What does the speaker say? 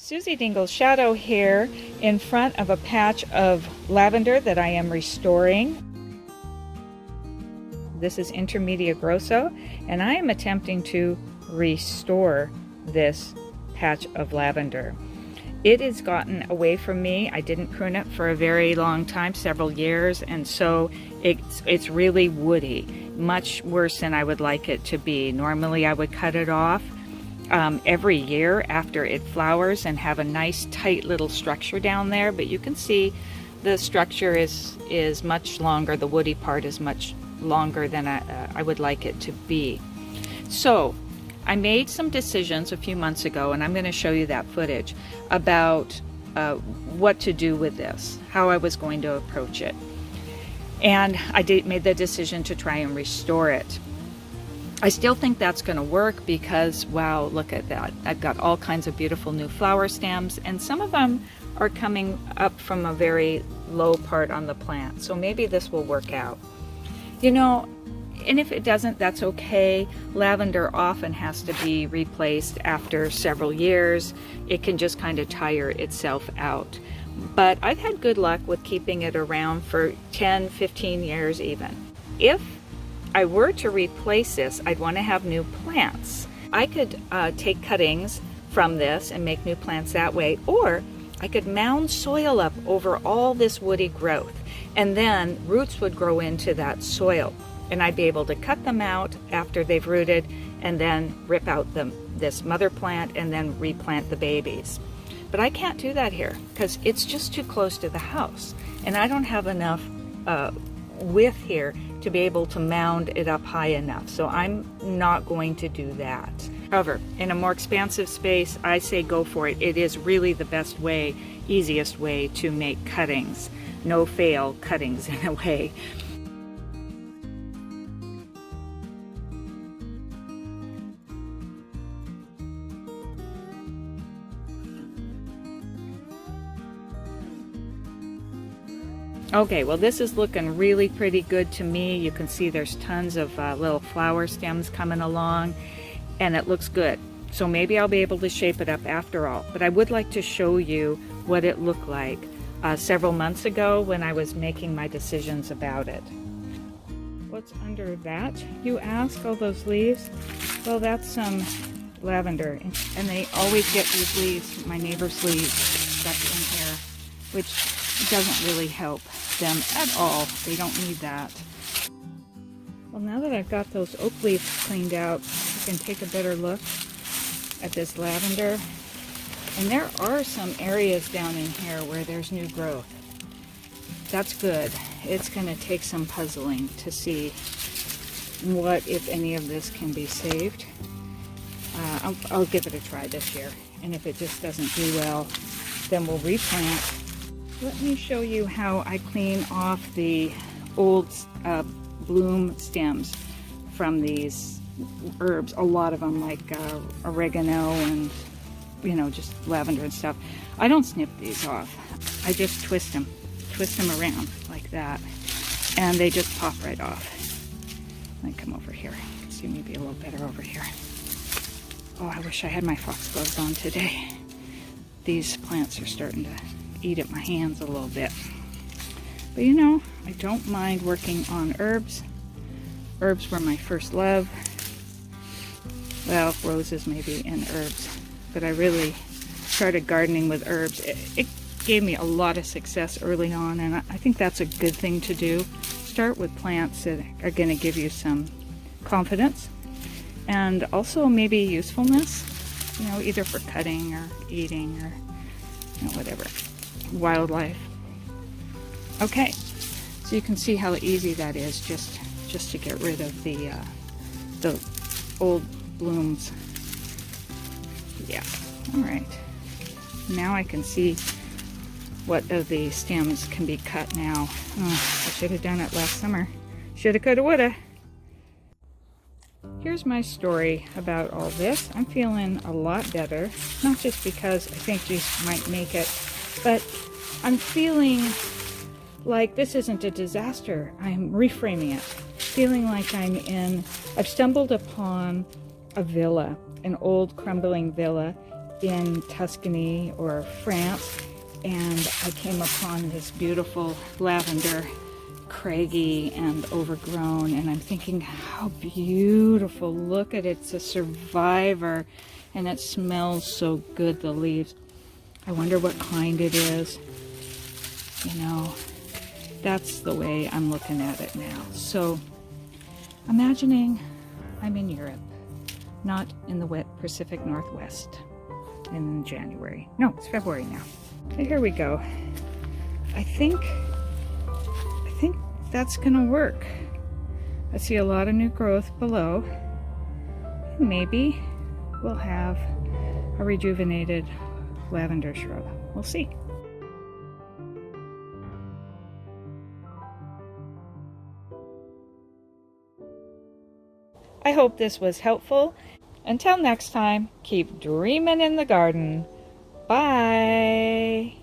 Susie Dingle's shadow here in front of a patch of lavender that I am restoring. This is Intermedia Grosso, and I am attempting to restore this patch of lavender. It has gotten away from me. I didn't prune it for a very long time, several years, and so it's really woody, much worse than I would like it to be. Normally I would cut it off every year after it flowers and have a nice tight little structure down there, but you can see the structure is much longer. The woody part is much longer than I would like it to be. So I made some decisions a few months ago, and I'm going to show you that footage about what to do with this, how I was going to approach it. And I made the decision to try and restore it. I still think that's going to work because, wow, look at that. I've got all kinds of beautiful new flower stems, and some of them are coming up from a very low part on the plant. So maybe this will work out. You know, and if it doesn't, that's okay. Lavender often has to be replaced after several years. It can just kind of tire itself out. But I've had good luck with keeping it around for 10, 15 years even. If I were to replace this, I'd want to have new plants. I could take cuttings from this and make new plants that way, or I could mound soil up over all this woody growth, and then roots would grow into that soil, and I'd be able to cut them out after they've rooted and then rip out this mother plant and then replant the babies. But I can't do that here because it's just too close to the house, and I don't have enough width here to be able to mound it up high enough, so I'm not going to do that. However, in a more expansive space, I say go for it. It is really the best way, easiest way to make cuttings. No fail cuttings in a way. Okay, well, this is looking really pretty good to me. You can see there's tons of little flower stems coming along, and it looks good. So maybe I'll be able to shape it up after all. But I would like to show you what it looked like several months ago when I was making my decisions about it. What's under that, you ask, all those leaves? Well, that's some lavender, and they always get these leaves, my neighbor's leaves, stuck in here, which doesn't really help them at all. They don't need that. Well, now that I've got those oak leaves cleaned out, I can take a better look at this lavender. And there are some areas down in here where there's new growth. That's good. It's going to take some puzzling to see what, if any, of this can be saved. I'll give it a try this year. And if it just doesn't do well, then we'll replant. Let me show you how I clean off the old bloom stems from these herbs. A lot of them, like oregano and, you know, just lavender and stuff. I don't snip these off. I just twist them around like that, and they just pop right off. Let me come over here. You can see maybe a little better over here. Oh, I wish I had my Foxgloves on today. These plants are starting to eat at my hands a little bit. But you know, I don't mind working on herbs. Herbs were my first love. Well, roses maybe and herbs. But I really started gardening with herbs. It gave me a lot of success early on, and I think that's a good thing to do. Start with plants that are going to give you some confidence and also maybe usefulness, you know, either for cutting or eating or, you know, whatever. Wildlife. Okay, so you can see how easy that is just to get rid of the old blooms. Yeah, all right. Now I can see what of the stems can be cut now. Oh, I should have done it last summer. Shoulda, coulda, woulda. Here's my story about all this. I'm feeling a lot better, not just because I think these might make it, but I'm feeling like this isn't a disaster. I'm reframing it. Feeling like I've stumbled upon a villa, an old crumbling villa in Tuscany or France, and I came upon this beautiful lavender, craggy and overgrown, and I'm thinking, how beautiful. Look at it. It's a survivor, and it smells so good, the leaves. I wonder what kind it is. You know, that's the way I'm looking at it now. So, imagining I'm in Europe, not in the wet Pacific Northwest in January. No, it's February now. So here we go. I think that's gonna work. I see a lot of new growth below. Maybe we'll have a rejuvenated lavender shrub. We'll see. I hope this was helpful. Until next time, keep dreaming in the garden. Bye.